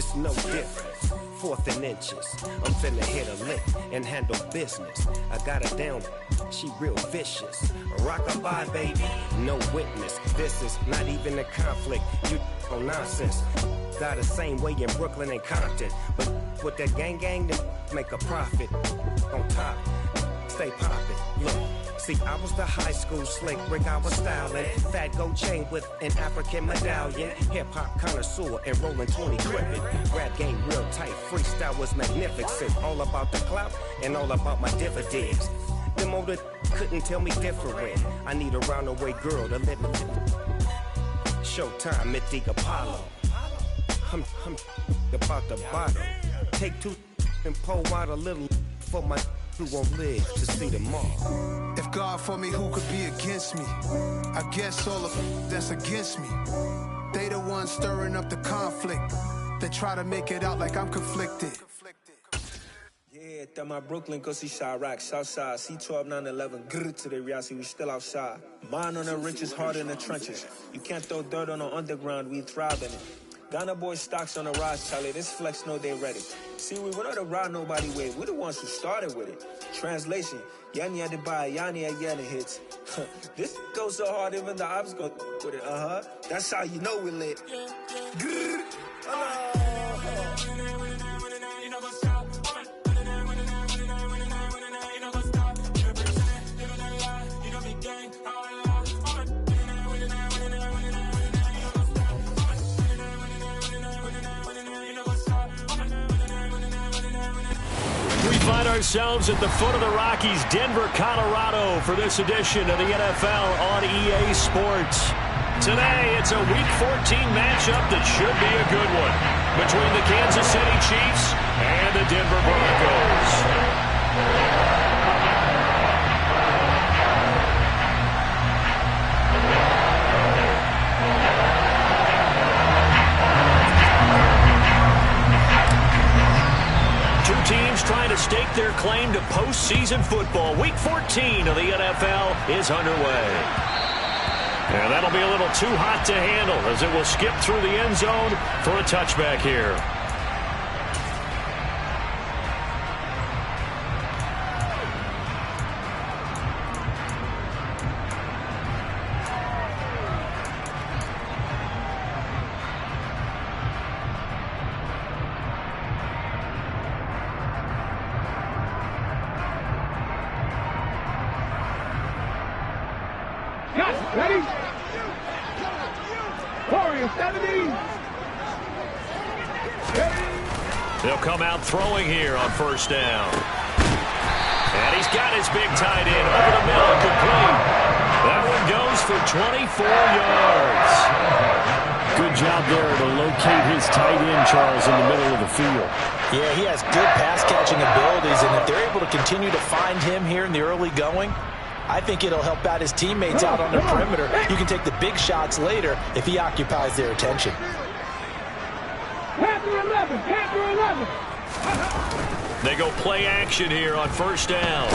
it's no different. 4th and inches, I'm finna hit a lick and handle business. I got her down, she real vicious. Rock-a-bye, baby, no witness. This is not even a conflict, you on nonsense. Got the same way in Brooklyn and Compton, but with that gang, then make a profit. On top, stay poppin', look. See, I was the high school slick Rick, I was styling. Fat gold chain with an African medallion. Hip-hop connoisseur and rolling 20 gripping. Rap game real tight, freestyle was magnificent. All about the clout and all about my dividends. Them older couldn't tell me different. I need a roundaway girl to let me Showtime at the Apollo. I'm about the bottle. Take 2 and pour out a little for my who won't live to see tomorrow. If God for me, who could be against me? I guess all of that's against me. They the ones stirring up the conflict. They try to make it out like I'm conflicted. Yeah, that my Brooklyn, go see Chirac, Southside, C12, 911, grrr to the reality, we still outside. Mine on the riches, hard in the trenches. You can't throw dirt on the underground, we thrive in it. Ghana boys stocks on the rise, Charlie. This flex know they ready. See, we were not to ride nobody way. We're the ones who started with it. Translation: Yanni had to buy, Yanni had Yanni hits. This goes so hard, even the ops go with it. That's how you know we lit. Grrr. Find ourselves at the foot of the Rockies, Denver, Colorado, for this edition of the NFL on EA Sports. Today, it's a Week 14 matchup that should be a good one between the Kansas City Chiefs and the Denver Broncos. 2 teams trying to stake their claim to postseason football. Week 14 of the NFL is underway. And that'll be a little too hot to handle as it will skip through the end zone for a touchback here. Ready? Warriors 70. They'll come out throwing here on first down. And he's got his big tight end over the middle, complete. That one goes for 24 yards. Good job there to locate his tight end, Charles, in the middle of the field. Yeah, he has good pass-catching abilities, and if they're able to continue to find him here in the early going, I think it'll help out his teammates out on the perimeter. You can take the big shots later if he occupies their attention. Panther 11, Panther 11. They go play action here on first down.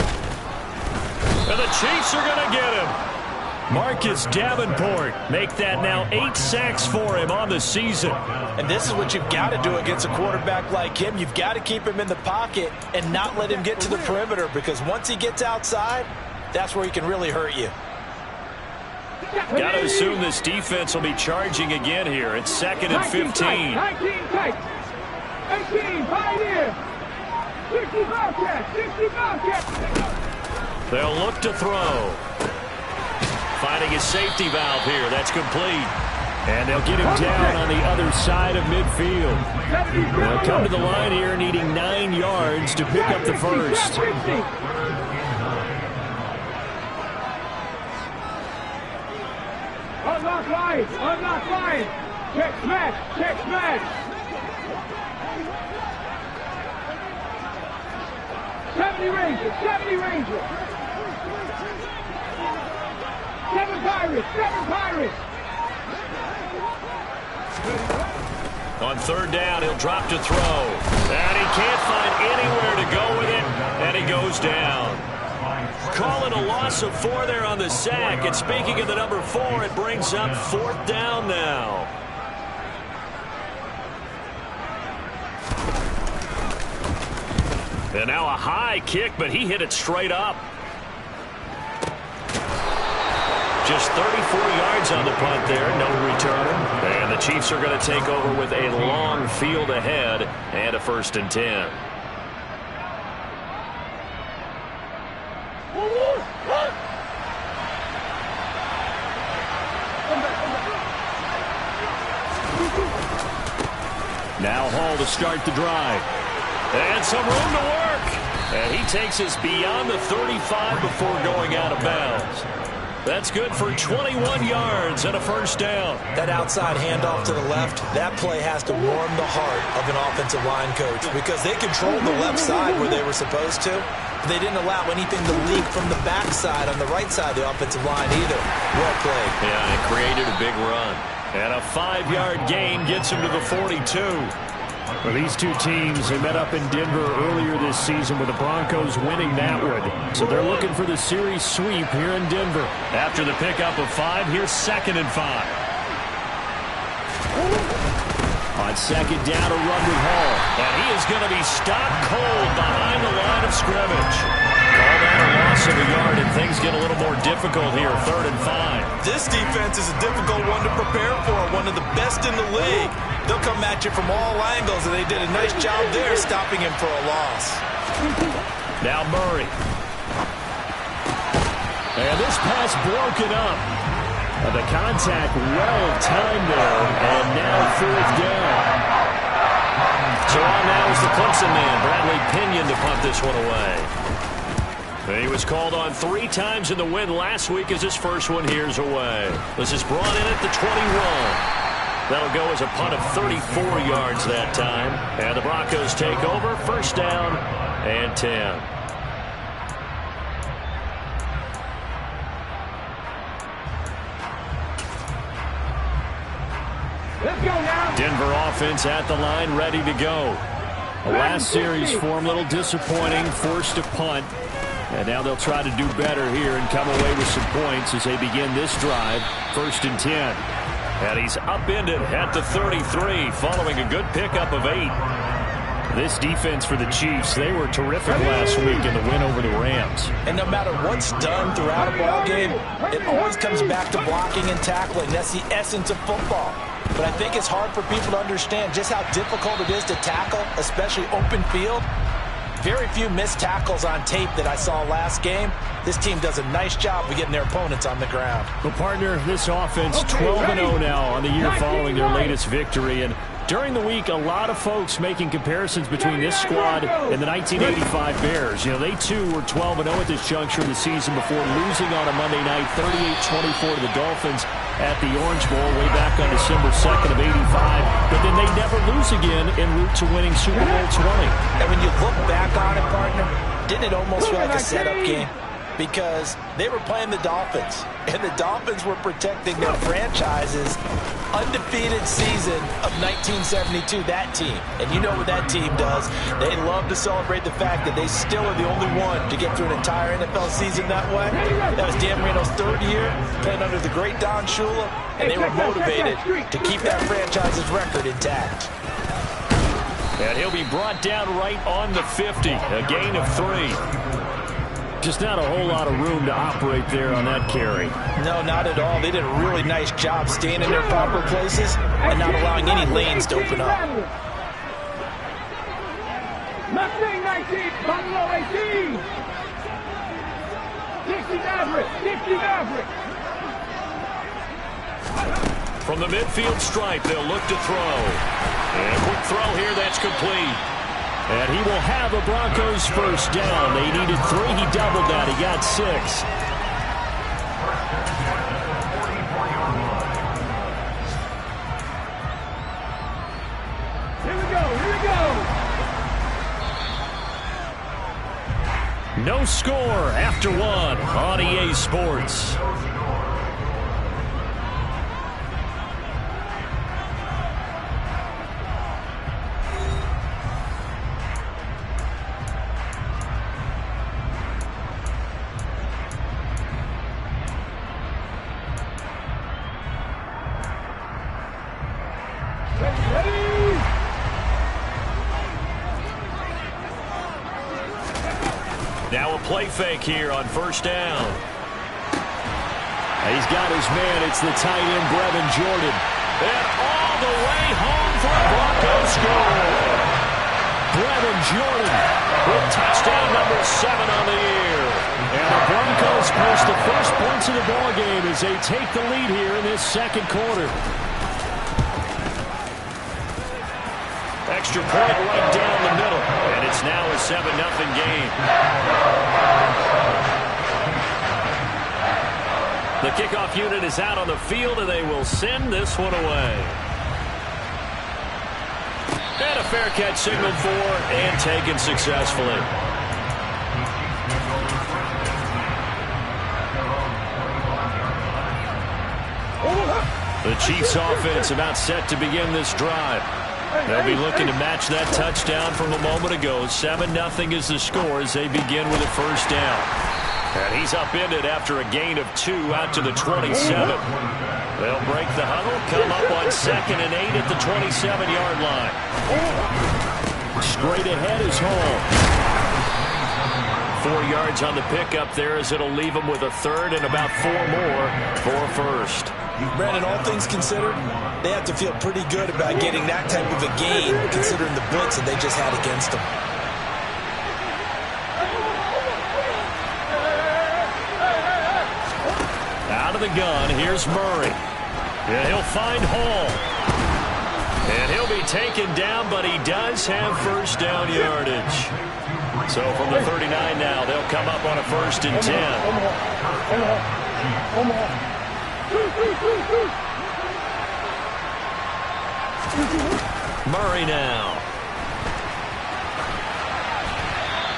And the Chiefs are going to get him. Marcus Davenport make that now 8 sacks for him on the season. And this is what you've got to do against a quarterback like him. You've got to keep him in the pocket and not let him get to the perimeter, because once he gets outside, that's where he can really hurt you. Got to assume this defense will be charging again here. It's 2nd and 15. 19 tight. 18, Pioneer. 60 Bobcat, 60 Bobcat. They'll look to throw. Finding his safety valve here. That's complete. And they'll get him down on the other side of midfield. They'll come to the line here needing 9 yards to pick up the first. Unlock line, unlock line. Check smash, check smash. 70 Rangers, 70 Rangers. 7 Pirates, 7 Pirates. On third down, he'll drop to throw. And he can't find anywhere to go with it, and he goes down. Calling a loss of 4 there on the sack. And speaking of the number 4, it brings up 4th down now. And now a high kick, but he hit it straight up. Just 34 yards on the punt there, no return. And the Chiefs are going to take over with a long field ahead and a 1st and 10. Now Hall to start the drive. And some room to work. And he takes us beyond the 35 before going out of bounds. That's good for 21 yards and a 1st down. That outside handoff to the left, that play has to warm the heart of an offensive line coach because they controlled the left side where they were supposed to. But they didn't allow anything to leak from the backside on the right side of the offensive line either. Well played. Yeah, it created a big run. And a 5-yard gain gets him to the 42. Well, these two teams, they met up in Denver earlier this season with the Broncos winning that one. So they're looking for the series sweep here in Denver. After the pickup of 5, here's 2nd and 5. On 2nd down, a run with Hall. And he is going to be stopped cold behind the line of scrimmage. Call that a loss of a yard, and things get a little more difficult here, 3rd and 5. This defense is a difficult one to prepare for, one of the best in the league. They'll come at you from all angles, and they did a nice job there stopping him for a loss. Now Murray. And this pass broken up. And the contact well timed there, and now 4th down. So on now is the Clemson man, Bradley Pinion, to punt this one away. He was called on 3 times in the win last week as his first one here's away. This is brought in at the 21. That'll go as a punt of 34 yards that time. And the Broncos take over, 1st down and 10. Let's go now. Denver offense at the line, ready to go. The last series for him, a little disappointing, forced to punt. And now they'll try to do better here and come away with some points as they begin this drive, 1st and 10. And he's upended at the 33 following a good pickup of 8. This defense for the Chiefs, they were terrific last week in the win over the Rams. And no matter what's done throughout a ball game, it always comes back to blocking and tackling. That's the essence of football. But I think it's hard for people to understand just how difficult it is to tackle, especially open field. Very few missed tackles on tape that I saw last game. This team does a nice job of getting their opponents on the ground. Well, partner, this offense 12-0 now on the year following their latest victory. And during the week, a lot of folks making comparisons between this squad and the 1985 Bears. You know, they too were 12-0 at this juncture of the season before losing on a Monday night 38-24 to the Dolphins at the Orange Bowl way back on December 2nd of 85. But then they never lose again en route to winning Super Bowl 20. And when you look back on it, partner, didn't it almost feel like a setup game? Because they were playing the Dolphins, and the Dolphins were protecting their franchise's undefeated season of 1972, that team. And you know what that team does. They love to celebrate the fact that they still are the only one to get through an entire NFL season that way. That was Dan Marino's 3rd year, playing under the great Don Shula, and they were motivated to keep that franchise's record intact. And he'll be brought down right on the 50, a gain of 3. Just not a whole lot of room to operate there on that carry. No, not at all. They did a really nice job staying in their proper places and not allowing any lanes to open up. Mustang 19, Buffalo 18. Dixie Maverick, Dixie Maverick. From the midfield stripe, they'll look to throw. And a quick throw here, that's complete. And he will have a Broncos 1st down. They needed 3. He doubled that. He got 6. Here we go. No score after 1 on EA Sports. Now a play fake here on first down. He's got his man. It's the tight end, Brevin Jordan. And all the way home for a Broncos score. Brevin Jordan with touchdown number 7 on the year. And the Broncos post the first points of the ballgame as they take the lead here in this second quarter. Extra point right down the middle. And it's now a 7-0 game. The kickoff unit is out on the field, and they will send this one away. And a fair catch signaled for and taken successfully. The Chiefs offense about set to begin this drive. They'll be looking to match that touchdown from a moment ago. 7-0 is the score as they begin with a first down. And he's upended after a gain of 2 out to the 27. They'll break the huddle, come up on 2nd and 8 at the 27-yard line. Straight ahead is Hall. 4 yards on the pickup there as it'll leave them with a third and about 4 more for a first. Brandon, all things considered, they have to feel pretty good about getting that type of a gain considering the blitz that they just had against them. Out of the gun, here's Murray. And he'll find Hall. And he'll be taken down, but he does have first down yardage. So from the 39 now, they'll come up on a 1st and 10. Murray now.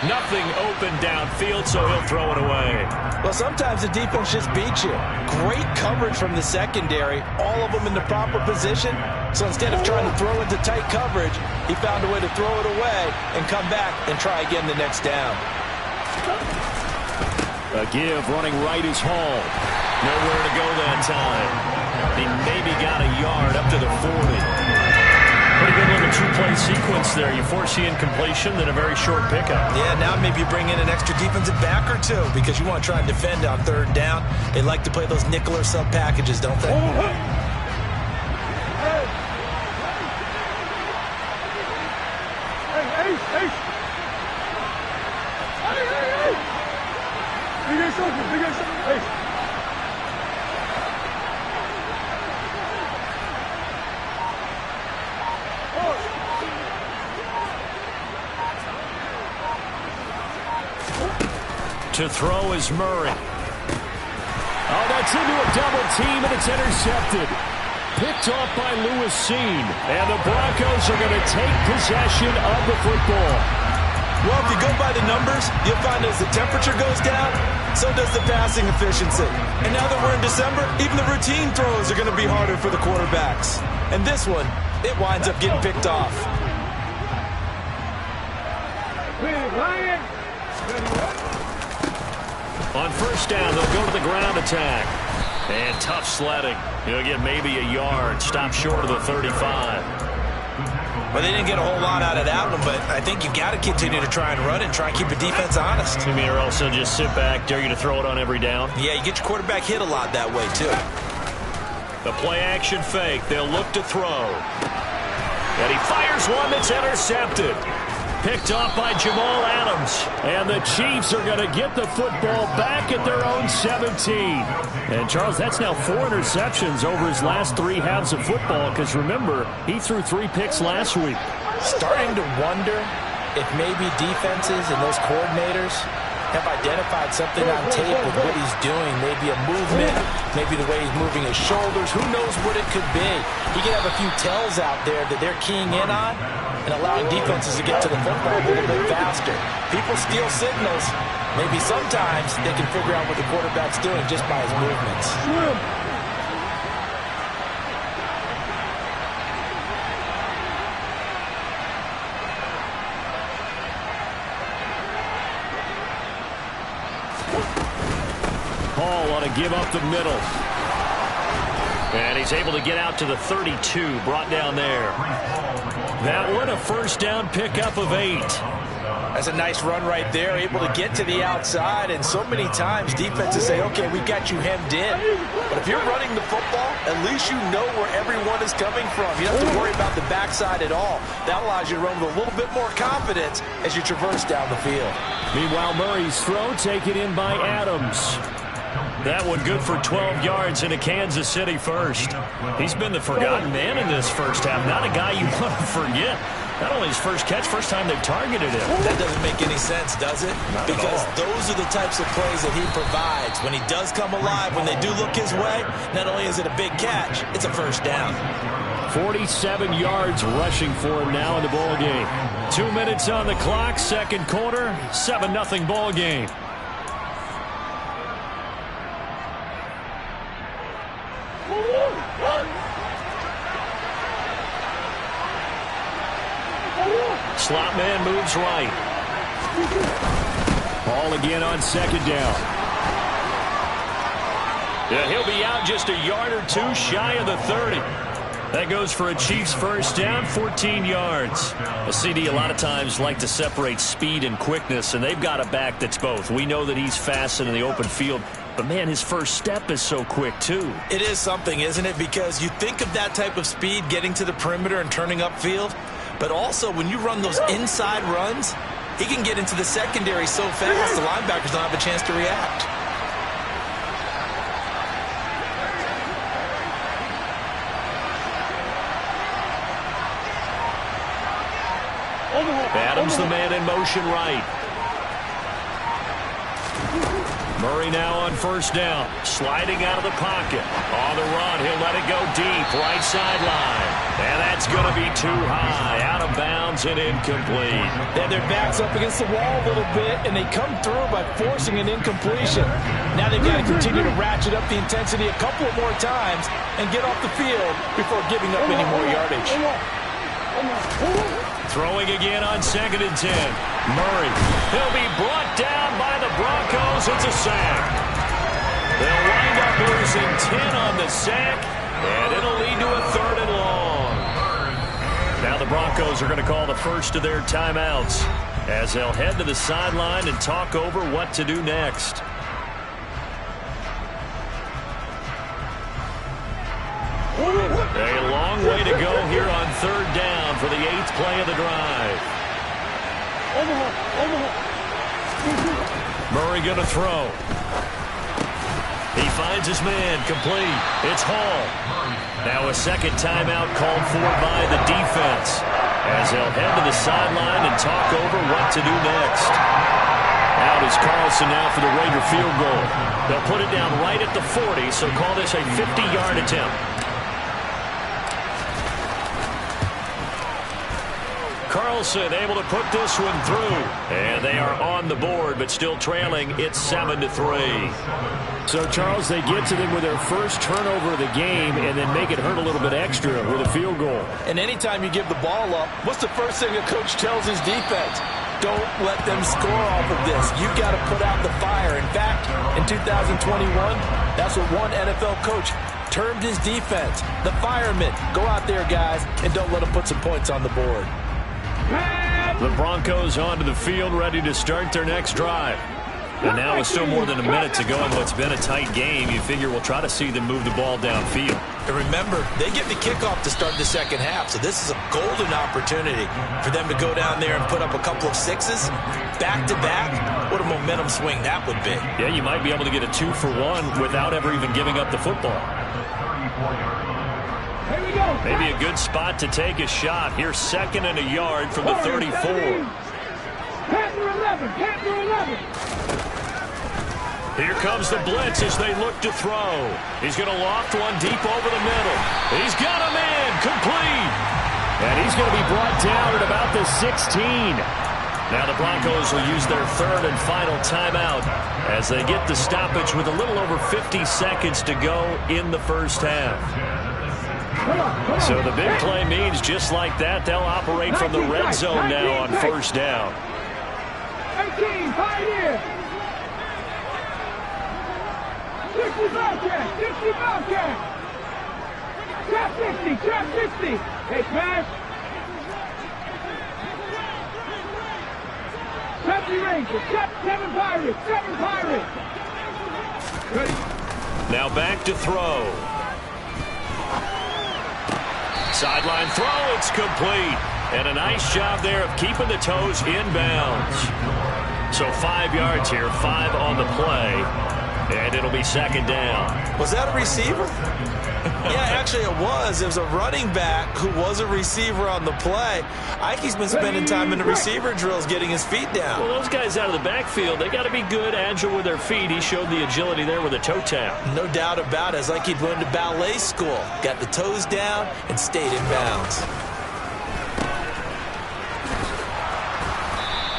Nothing open downfield, so he'll throw it away. Well, sometimes the defense just beats you. Great coverage from the secondary, all of them in the proper position. So instead of trying to throw into tight coverage, he found a way to throw it away and come back and try again the next down. A give running right is Hall. Nowhere to go that time. He maybe got a yard up to the 40. Pretty good little 2-play sequence there. You force the incompletion, then a very short pickup. Yeah, now maybe you bring in an extra defensive back or 2 because you want to try and defend on 3rd down. They like to play those nickel or sub packages, don't they? To throw is Murray. Oh, that's into a double team, and it's intercepted. Picked off by Lewis Seen. And the Broncos are going to take possession of the football. Well, if you go by the numbers, you'll find as the temperature goes down, so does the passing efficiency. And now that we're in December, even the routine throws are going to be harder for the quarterbacks. And this one, it winds up getting picked off. On first down, they'll go to the ground attack. And tough sledding. He'll get maybe a yard. Stop short of the 35. Well, they didn't get a whole lot out of that one, but I think you've got to continue to try and run and try and keep the defense honest. You mean or else they'll just sit back, dare you to throw it on every down? Yeah, you get your quarterback hit a lot that way, too. The play-action fake. They'll look to throw. And he fires one that's intercepted. Picked off by Jamal Adams. And the Chiefs are going to get the football back at their own 17. And, Charles, that's now 4 interceptions over his last 3 halves of football because, remember, he threw 3 picks last week. Starting to wonder if maybe defenses and those coordinators have identified something on tape with what he's doing. Maybe a movement, maybe the way he's moving his shoulders. Who knows what it could be? He could have a few tells out there that they're keying in on and allowing defenses to get to the football a little bit faster. People steal signals. Maybe sometimes they can figure out what the quarterback's doing just by his movements. Hall ought to give up the middle. And he's able to get out to the 32, brought down there. That one, a first down pickup of 8. That's a nice run right there, able to get to the outside, and so many times defenses say, okay, we got you hemmed in. But if you're running the football, at least you know where everyone is coming from. You don't have to worry about the backside at all. That allows you to run with a little bit more confidence as you traverse down the field. Meanwhile, Murray's throw taken in by Adams. That one good for 12 yards into Kansas City first. He's been the forgotten man in this first half. Not a guy you want to forget. Not only his first catch, first time they've targeted him. That doesn't make any sense, does it? Because those are the types of plays that he provides. When he does come alive, when they do look his way, not only is it a big catch, it's a first down. 47 yards rushing for him now in the ball game. 2 minutes on the clock, second quarter, 7-0 ball game. Slot man moves right. Ball again on second down. Yeah, he'll be out just a yard or two shy of the 30. That goes for a Chiefs first down, 14 yards. A CD a lot of times like to separate speed and quickness, and they've got a back that's both. We know that he's fast in the open field, but man, his first step is so quick too. It is something, isn't it? Because you think of that type of speed getting to the perimeter and turning upfield, but also when you run those inside runs, he can get into the secondary so fast the linebackers don't have a chance to react. Adams the man in motion right. Murray now on first down. Sliding out of the pocket. On the run, he'll let it go deep. Right sideline. And that's going to be too high. Out of bounds and incomplete. They have their backs up against the wall a little bit, and they come through by forcing an incompletion. Now they've got to continue to ratchet up the intensity a couple of more times and get off the field before giving up any more yardage. Throwing again on 2nd and 10. Murray. He'll be brought down by the Broncos. It's a sack. They'll wind up losing 10 on the sack, and it'll lead to a 3rd and long. Now the Broncos are going to call the first of their timeouts as they'll head to the sideline and talk over what to do next. A long way to go here on 3rd down for the 8th play of the drive. Murray going to throw. He finds his man, complete. It's Hall. Now a second timeout called for by the defense as they'll head to the sideline and talk over what to do next. Out is Carlson now for the Raider field goal. They'll put it down right at the 40, so call this a 50-yard attempt. Carlson able to put this one through. And they are on the board, but still trailing. It's 7-3. So, Charles, they get to them with their first turnover of the game and then make it hurt a little bit extra with a field goal. And anytime you give the ball up, what's the first thing a coach tells his defense? Don't let them score off of this. You've got to put out the fire. In fact, in 2021, that's what one NFL coach termed his defense. The firemen. Go out there, guys, and don't let them put some points on the board. The Broncos onto the field, ready to start their next drive. And now with still more than a minute to go in what's been a tight game, you figure we'll try to see them move the ball downfield. And remember, they get the kickoff to start the second half, so this is a golden opportunity for them to go down there and put up a couple of sixes back-to-back. What a momentum swing that would be. Yeah, you might be able to get a 2-for-1 without ever even giving up the football. Maybe a good spot to take a shot. Here's 2nd and a yard from the 34. Here comes the blitz as they look to throw. He's going to loft one deep over the middle. He's got a man complete. And he's going to be brought down at about the 16. Now the Broncos will use their 3rd and final timeout as they get the stoppage with a little over 50 seconds to go in the first half. So the big play means just like that, they'll operate from the red zone now on first down. 18, Pioneer. 60 Bobcat, 60 Bobcat. Trap 60, trap 60. Hey, smash. 70 Rangers, 7 Pirates, 7 Pirates. Ready. Now back to throw. Sideline throw, it's complete. And a nice job there of keeping the toes in bounds. So 5 yards here, 5 on the play. And it'll be second down. Was that a receiver? Yeah, actually it was. It was a running back who was a receiver on the play. Ike's been spending time in the receiver drills getting his feet down. Well, those guys out of the backfield, they got to be good, agile with their feet. He showed the agility there with a toe tap. No doubt about it. It's like he'd went to ballet school. Got the toes down and stayed in bounds.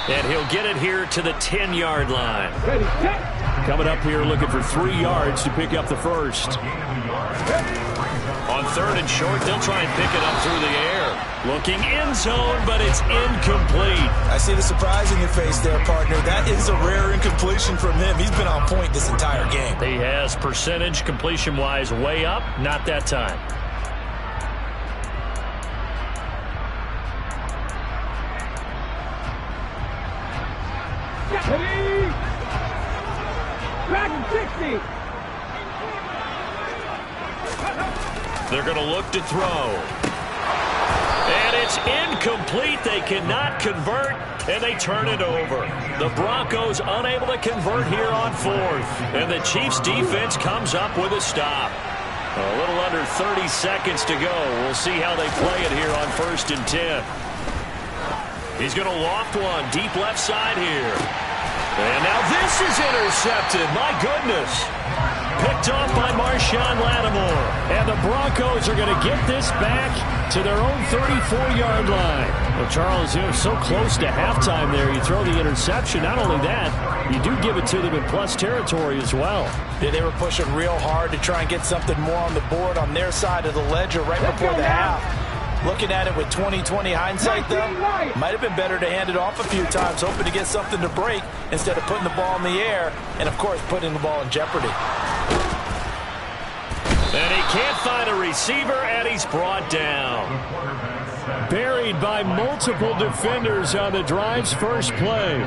And he'll get it here to the 10-yard line. Coming up here looking for 3 yards to pick up the first. On third and short, they'll try and pick it up through the air. Looking end zone, but it's incomplete. I see the surprise in your face there, partner. That is a rare incompletion from him. He's been on point this entire game. He has percentage completion-wise way up. Not that time. Back 60. They're going to look to throw. And it's incomplete. They cannot convert, and they turn it over. The Broncos unable to convert here on fourth. And the Chiefs defense comes up with a stop. A little under 30 seconds to go. We'll see how they play it here on 1st and 10. He's going to loft one deep left side here. And now this is intercepted. My goodness. Picked off by Marshawn Lattimore. And the Broncos are going to get this back to their own 34-yard line. Well, Charles, you know, so close to halftime there. You throw the interception. Not only that, you do give it to them in plus territory as well. Yeah, they were pushing real hard to try and get something more on the board on their side of the ledger right before the half. Looking at it with 20/20 hindsight, though, might have been better to hand it off a few times, hoping to get something to break instead of putting the ball in the air and, of course, putting the ball in jeopardy. And he can't find a receiver, and he's brought down. Buried by multiple defenders on the drive's first play.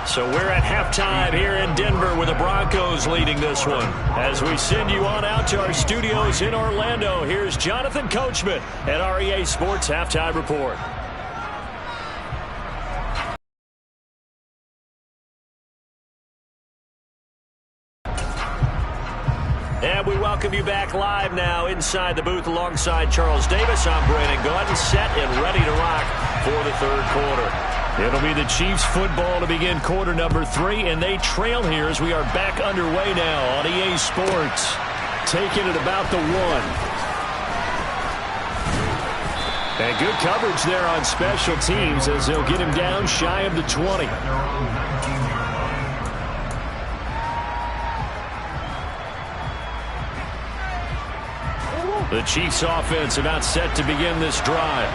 So we're at halftime here in Denver with the Broncos leading this one. As we send you on out to our studios in Orlando, here's Jonathan Coachman at REA Sports Halftime Report. And we welcome you back live now inside the booth alongside Charles Davis. I'm Brandon Gordon, set and ready to rock for the third quarter. It'll be the Chiefs football to begin quarter number 3, and they trail here as we are back underway now on EA Sports. Taking it about the 1. And good coverage there on special teams as they'll get him down shy of the 20. The Chiefs offense about set to begin this drive.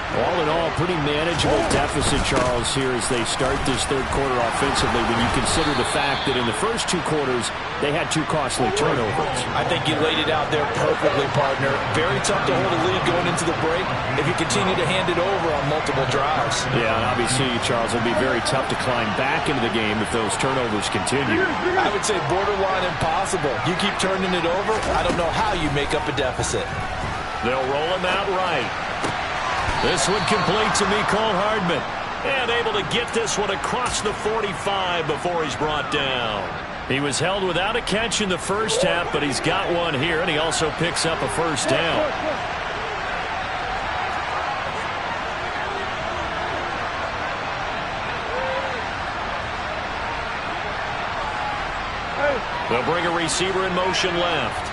All in all, pretty manageable deficit, Charles, here as they start this third quarter offensively when you consider the fact that in the first 2 quarters, they had 2 costly turnovers. I think you laid it out there perfectly, partner. Very tough to hold a lead going into the break if you continue to hand it over on multiple drives. Yeah, and obviously, Charles, it'll be very tough to climb back into the game if those turnovers continue. I would say borderline impossible. You keep turning it over, I don't know how you make up a deficit. They'll roll him out right. This one complete to Mecole Hardman. And able to get this one across the 45 before he's brought down. He was held without a catch in the first half, but he's got one here, and he also picks up a first down. They'll bring a receiver in motion left.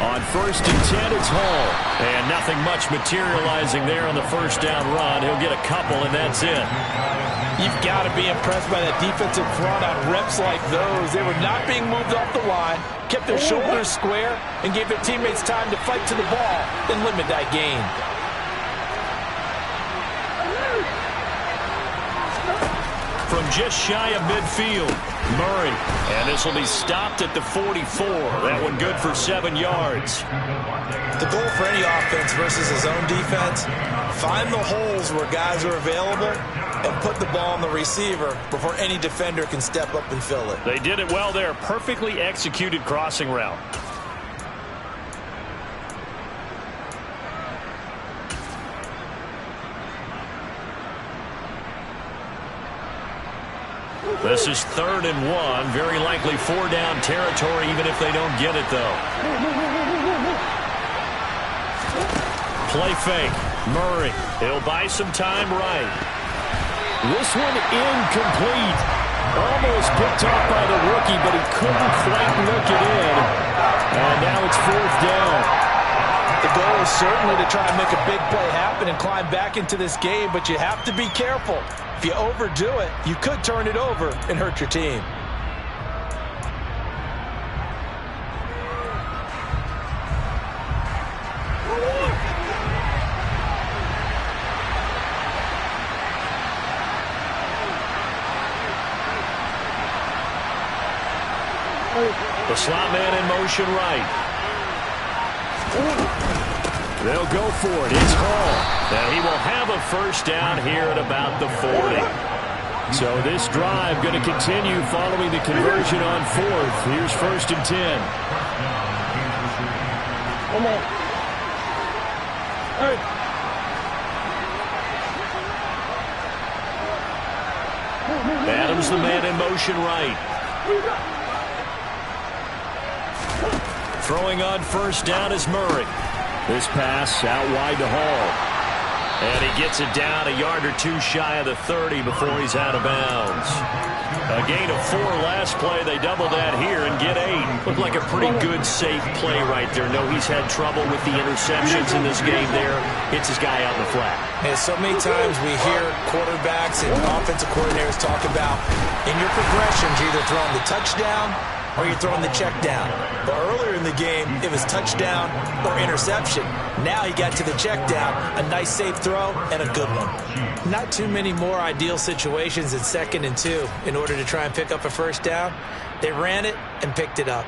On 1st and 10, it's Hall. And nothing much materializing there on the first down run. He'll get a couple, and that's it. You've got to be impressed by that defensive front on reps like those. They were not being moved off the line, kept their shoulders square, and gave their teammates time to fight to the ball and limit that gain. from just shy of midfield. Murray, and this will be stopped at the 44. That one good for 7 yards. The goal for any offense versus his own defense, find the holes where guys are available and put the ball on the receiver before any defender can step up and fill it. They did it well there. Perfectly executed crossing route. This is 3rd and 1. Very likely 4-down territory, even if they don't get it, though. Play fake. Murray. He'll buy some time right. This one incomplete. Almost picked off by the rookie, but he couldn't quite look it in. And now it's 4th down. The goal is certainly to try and make a big play happen and climb back into this game, but you have to be careful. If you overdo it, you could turn it over and hurt your team. The slot man in motion right. They'll go for it. It's Hall. And he will have a first down here at about the 40. So this drive going to continue following the conversion on 4th. Here's 1st and 10. Adams the man in motion right. Throwing on first down is Murray. This pass out wide to Hall. And he gets it down a yard or 2 shy of the 30 before he's out of bounds. A gain of 4 last play. They double that here and get 8. Looked like a pretty good, safe play right there. No, he's had trouble with the interceptions in this game there. Hits his guy out in the flat. And so many times we hear quarterbacks and offensive coordinators talk about in your progressions, you're either throwing the touchdown or you're throwing the check down. But earlier in the game, it was touchdown or interception. Now he got to the check down, a nice safe throw, and a good one. Not too many more ideal situations in 2nd and 2 in order to try and pick up a first down. They ran it and picked it up.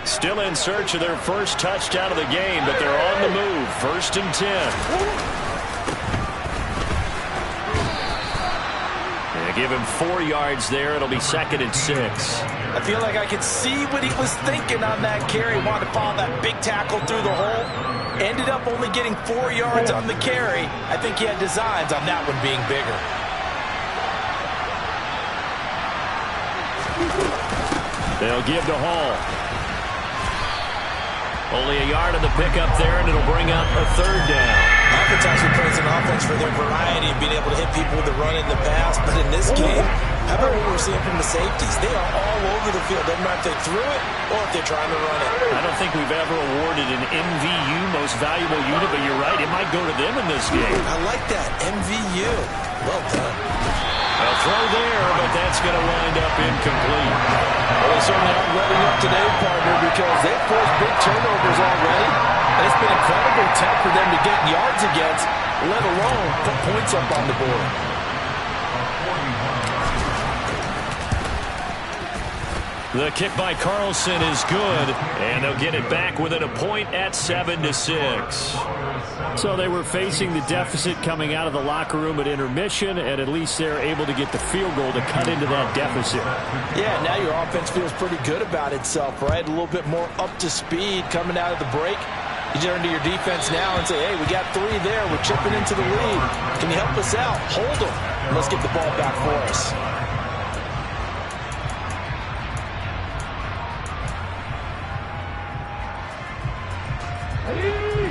Still in search of their first touchdown of the game, but they're on the move. 1st and 10. Give him 4 yards there. It'll be 2nd and 6. I feel like I could see what he was thinking on that carry. Wanted to follow that big tackle through the hole. Ended up only getting 4 yards on the carry. I think he had designs on that one being bigger. They'll give to Hall. Only a yard on the pickup there, and it'll bring up a 3rd down. Oftentimes we praise an offense for their variety and being able to hit people with the run in the pass. But in this game, how about what we're seeing from the safeties? They are all over the field. Doesn't matter if they threw it or if they're trying to run it. I don't think we've ever awarded an MVU, most valuable unit, but you're right. It might go to them in this game. I like that. MVU. Well done. A throw there, but that's going to wind up incomplete. Well, they certainly aren't letting up today, partner, because they've forced big turnovers already. And it's been incredibly tough for them to get yards against, let alone put points up on the board. The kick by Carlson is good, and they'll get it back within a point at 7-6. So they were facing the deficit coming out of the locker room at intermission, and at least they're able to get the field goal to cut into that deficit. Yeah, now your offense feels pretty good about itself, right? A little bit more up to speed coming out of the break. You turn to your defense now and say, hey, we got 3 there. We're chipping into the lead. Can you help us out? Hold them. And let's get the ball back for us.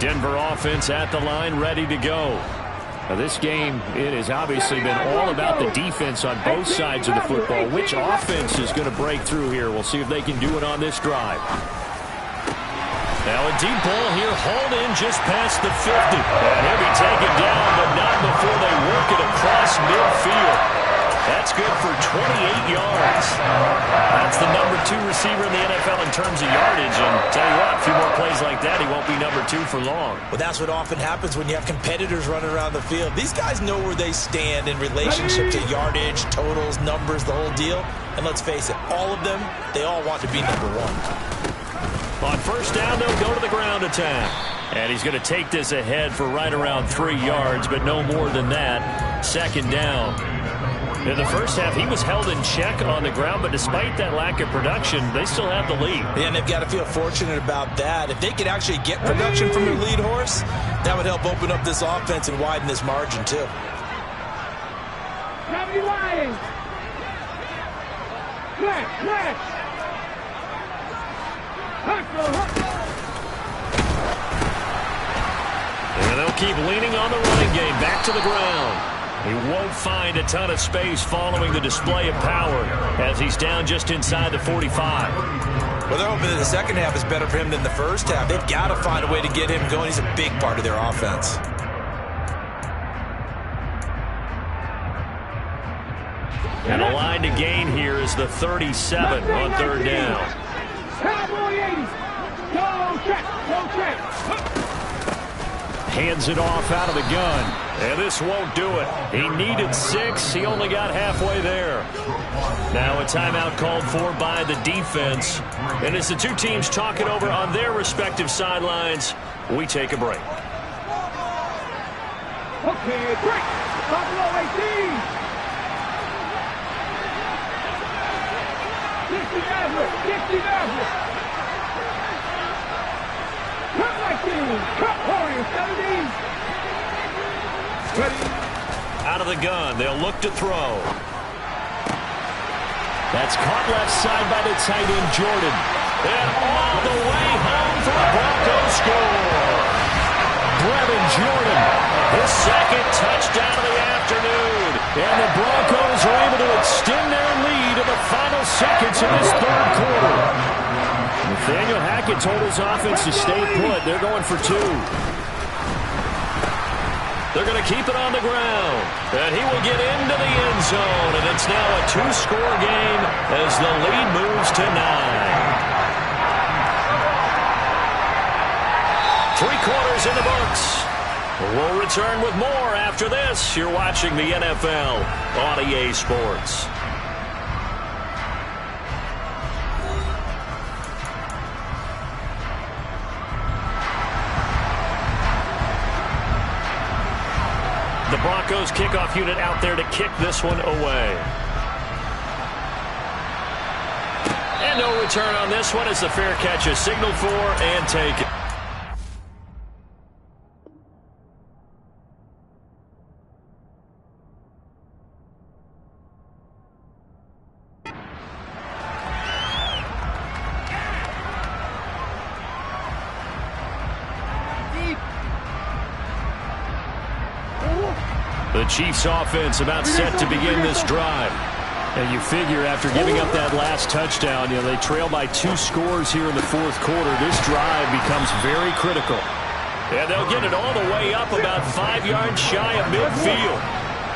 Denver offense at the line, ready to go. Now this game, it has obviously been all about the defense on both sides of the football. Which offense is going to break through here? We'll see if they can do it on this drive. Now a deep ball here, hauled in just past the 50. And he'll be taken down, but not before they work it across midfield. That's good for 28 yards. That's the number 2 receiver in the NFL in terms of yardage. And tell you what, a few more plays like that, he won't be number 2 for long. Well, that's what often happens when you have competitors running around the field. These guys know where they stand in relationship to yardage, totals, numbers, the whole deal. And let's face it, all of them, they all want to be number 1. On first down, they'll go to the ground attack. And he's going to take this ahead for right around 3 yards, but no more than that. Second down. In the first half, he was held in check on the ground, but despite that lack of production, they still have the lead. Yeah, and they've got to feel fortunate about that. If they could actually get production from their lead horse, that would help open up this offense and widen this margin, too. And they'll keep leaning on the running game. Back to the ground. He won't find a ton of space following the display of power as he's down just inside the 45. Well, they're hoping that the second half is better for him than the first half. They've got to find a way to get him going. He's a big part of their offense. And the line to gain here is the 37 on third down. Hands it off out of the gun. And this won't do it. He needed 6. He only got halfway there. Now a timeout called for by the defense. And as the two teams talk it over on their respective sidelines, we take a break. Okay, break. Buffalo 18. 60 Maverick. Cut like these. Cut Warriors 17. Out of the gun, they'll look to throw. That's caught left side by the tight end, Jordan. And all the way home for a Broncos score. Brevin Jordan, his second touchdown of the afternoon. And the Broncos are able to extend their lead in the final seconds of this third quarter. Nathaniel Hackett told his offense to stay put. They're going for 2. They're going to keep it on the ground. And he will get into the end zone. And it's now a 2-score game as the lead moves to 9. 3 quarters in the books. We'll return with more after this. You're watching the NFL on EA Sports. The Broncos kickoff unit out there to kick this one away. And no return on this one as the fair catch is signaled for and taken. The Chiefs offense about set to begin this drive. And you figure after giving up that last touchdown, they trail by 2 scores here in the fourth quarter. This drive becomes very critical. And they'll get it all the way up about 5 yards shy of midfield.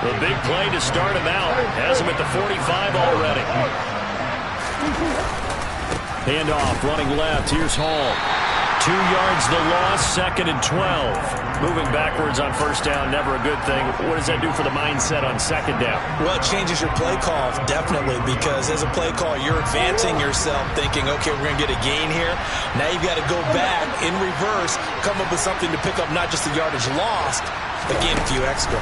The big play to start him out. Has him at the 45 already. Handoff running left. Here's Hall. 2 yards the loss, 2nd and 12. Moving backwards on first down, never a good thing. What does that do for the mindset on second down? Well, it changes your play call, definitely, because as a play call, you're advancing yourself thinking, okay, we're going to get a gain here. Now you've got to go back in reverse, come up with something to pick up not just the yardage lost, but gain a few extra.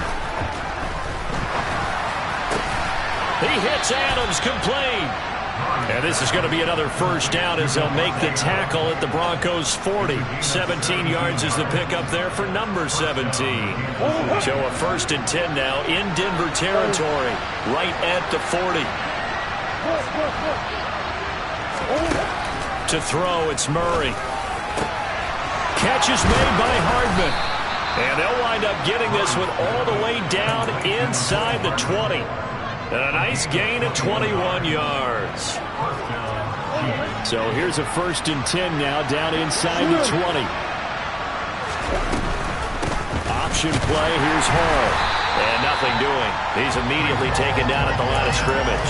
He hits Adams, complete. And this is going to be another first down as they'll make the tackle at the Broncos' 40. 17 yards is the pickup there for number 17. So a 1st and 10 now in Denver territory, right at the 40. To throw, it's Murray. Catch is made by Hardman. And they'll wind up getting this one all the way down inside the 20. And a nice gain of 21 yards. So here's a 1st and 10 now down inside the 20. Option play. Here's Hall. And nothing doing. He's immediately taken down at the line of scrimmage.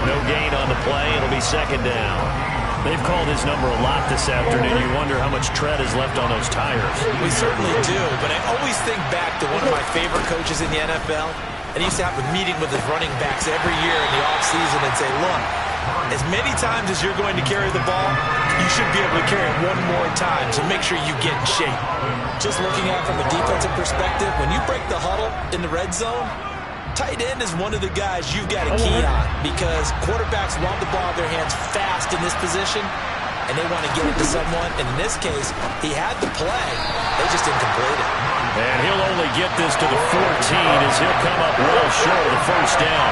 No gain on the play. It'll be second down. They've called his number a lot this afternoon. You wonder how much tread is left on those tires. We certainly do, but I always think back to one of my favorite coaches in the NFL. And he used to have a meeting with his running backs every year in the offseason and say, look, as many times as you're going to carry the ball, you should be able to carry it one more time, so make sure you get in shape. Just looking at it from a defensive perspective, when you break the huddle in the red zone, tight end is one of the guys you've got to key on because quarterbacks want the ball in their hands fast in this position, and they want to get it to someone. And in this case, he had the play. They just didn't complete it. And he'll only get this to the 14 as he'll come up well short of the first down.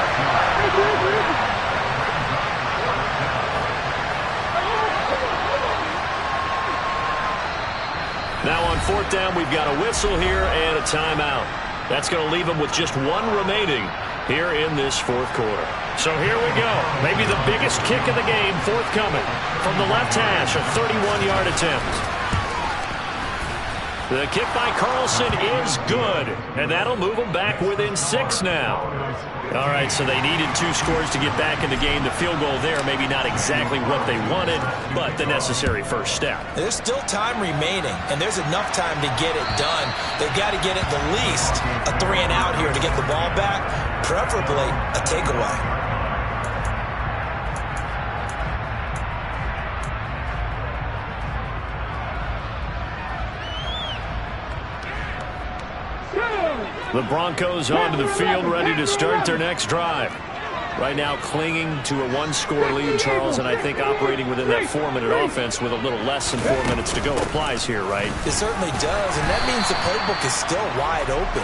Now on fourth down, we've got a whistle here and a timeout. That's going to leave them with just one remaining here in this fourth quarter. So here we go. Maybe the biggest kick of the game forthcoming from the left hash, a 31-yard attempt. The kick by Carlson is good, and that'll move them back within 6 now. All right, so they needed 2 scores to get back in the game. The field goal there, maybe not exactly what they wanted, but the necessary first step. There's still time remaining, and there's enough time to get it done. They've got to get at the least a 3-and-out here to get the ball back, preferably a takeaway. The Broncos onto the field, ready to start their next drive. Right now clinging to a 1-score lead, Charles, and I think operating within that 4-minute offense with a little less than 4 minutes to go applies here, right? It certainly does, and that means the playbook is still wide open.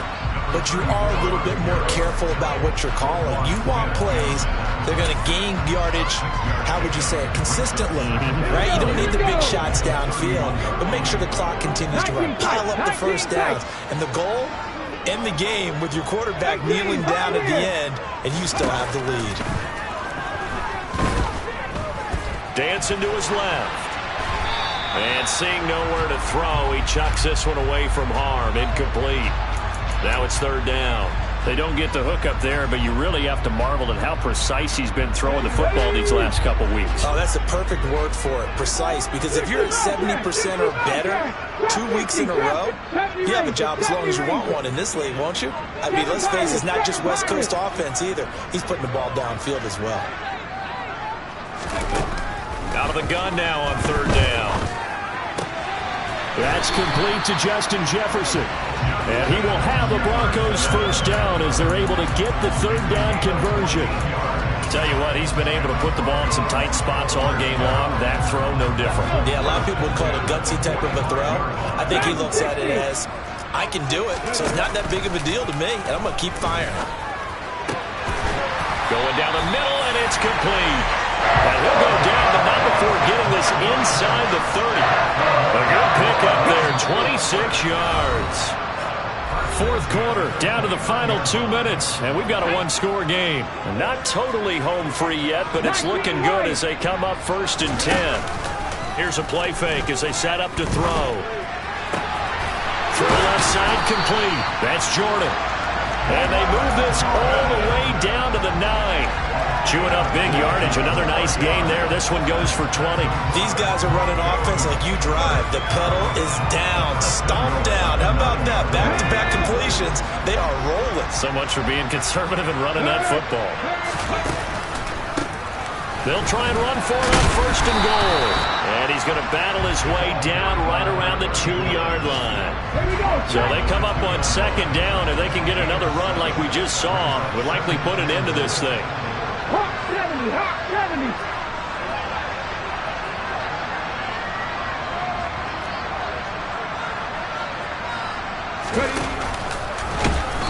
But you are a little bit more careful about what you're calling. You want plays, they're going to gain yardage, how would you say it, consistently, right? You don't need the big shots downfield, but make sure the clock continues to run. Pile up the first downs, and the goal? End the game with your quarterback kneeling down at the end, and you still have the lead. Dancing to his left. And seeing nowhere to throw, he chucks this one away from harm. Incomplete. Now it's third down. They don't get the hook up there, but you really have to marvel at how precise he's been throwing the football these last couple weeks. Oh, that's the perfect word for it, precise, because if you're at 70% or better 2 weeks in a row, you have a job as long as you want one in this league, won't you? I mean, let's face it, it's not just West Coast offense either. He's putting the ball downfield as well. Out of the gun now on third down. That's complete to Justin Jefferson. And he will have the Broncos first down as they're able to get the third down conversion. Tell you what, he's been able to put the ball in some tight spots all game long. That throw, no different. Yeah, a lot of people would call it a gutsy type of a throw. I think he looks at it as, I can do it, so it's not that big of a deal to me, and I'm going to keep firing. Going down the middle, and it's complete. And he'll go down, but not before getting this inside the 30. A good pickup there, 26 yards. Fourth quarter, down to the final 2 minutes, and we've got a 1-score game. Not totally home free yet, but it's looking good as they come up 1st and 10. Here's a play fake as they set up to throw. Throw left side complete. That's Jordan. And they move this all the way down to the 9. Chewing up big yardage. Another nice gain there. This one goes for 20. These guys are running offense like you drive. The pedal is down. Stomp down. How about that? Back-to-back completions. They are rolling. So much for being conservative and running that football. They'll try and run for it on 1st and goal. And he's going to battle his way down right around the 2-yard line. So they come up on 2nd down, and they can get another run like we just saw. Would likely put an end to this thing.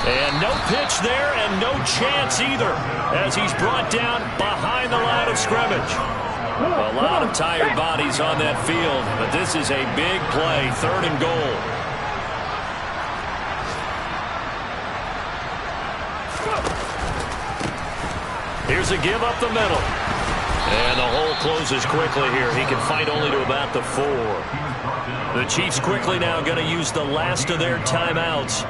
And no pitch there and no chance either as he's brought down behind the line of scrimmage. A lot of tired bodies on that field, but this is a big play, 3rd and goal. Here's a give up the middle. And the hole closes quickly here. He can fight only to about the 4. The Chiefs quickly now going to use the last of their timeouts.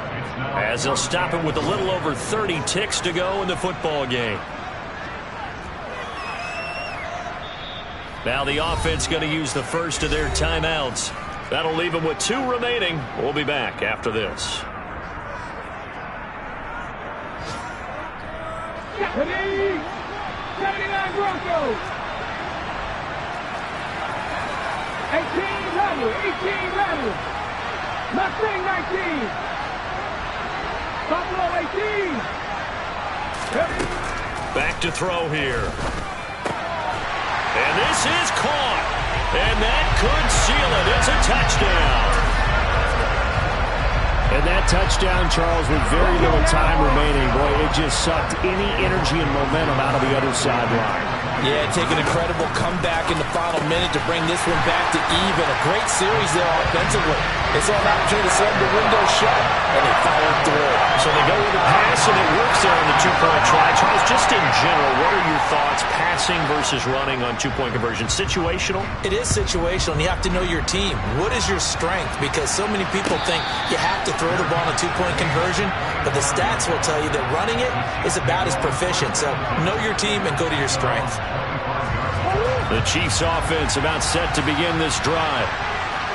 as they'll stop it with a little over 30 ticks to go in the football game. Now the offense going to use the first of their timeouts. That'll leave them with 2 remaining. We'll be back after this. Japanese 79 Broncos. 18 Rebels. Mustang 19. Buffalo 18. Back to throw here. And this is caught. And that could seal it. It's a touchdown. And that touchdown, Charles, with very little time remaining, boy, it just sucked any energy and momentum out of the other sideline. Yeah, take an incredible comeback in the final minute to bring this one back to even. A great series there offensively. They saw an opportunity to slam the window shut, and they followed through. So they go with a pass, and it works there on the 2-point try. Charles, just in general, what are your thoughts, passing versus running on 2-point conversion? Situational? It is situational, and you have to know your team. What is your strength? Because so many people think you have to throw the ball on a 2-point conversion, but the stats will tell you that running it is about as proficient. So know your team and go to your strength. The Chiefs offense about set to begin this drive.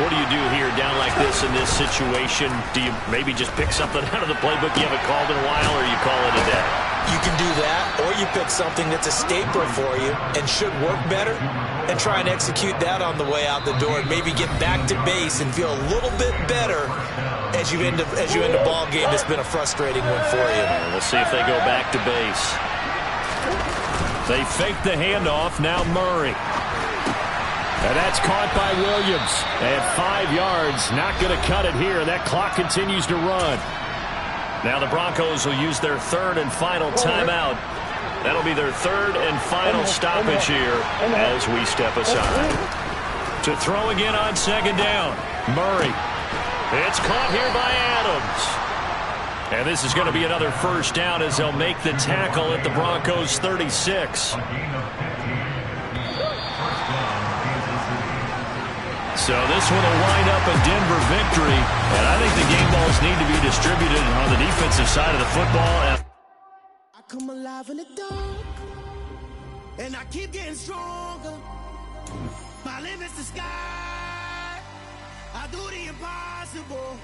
What do you do here down like this in this situation? Do you maybe just pick something out of the playbook you haven't called in a while, or you call it a day? You can do that, or you pick something that's a staple for you and should work better and try and execute that on the way out the door and maybe get back to base and feel a little bit better as you end a ball game that's been a frustrating one for you. We'll see if they go back to base. They fake the handoff. Now Murray. And that's caught by Williams. At 5 yards, not going to cut it here. That clock continues to run. Now the Broncos will use their 3rd and final timeout. That'll be their 3rd and final stoppage here as we step aside. To throw again on 2nd down. Murray. It's caught here by Adams. And this is going to be another 1st down as they'll make the tackle at the Broncos' 36. So this one will wind up a Denver victory. And I think the game balls need to be distributed on the defensive side of the football. I come alive in the dark, and I keep getting stronger. My limit's the sky. I do the impossible.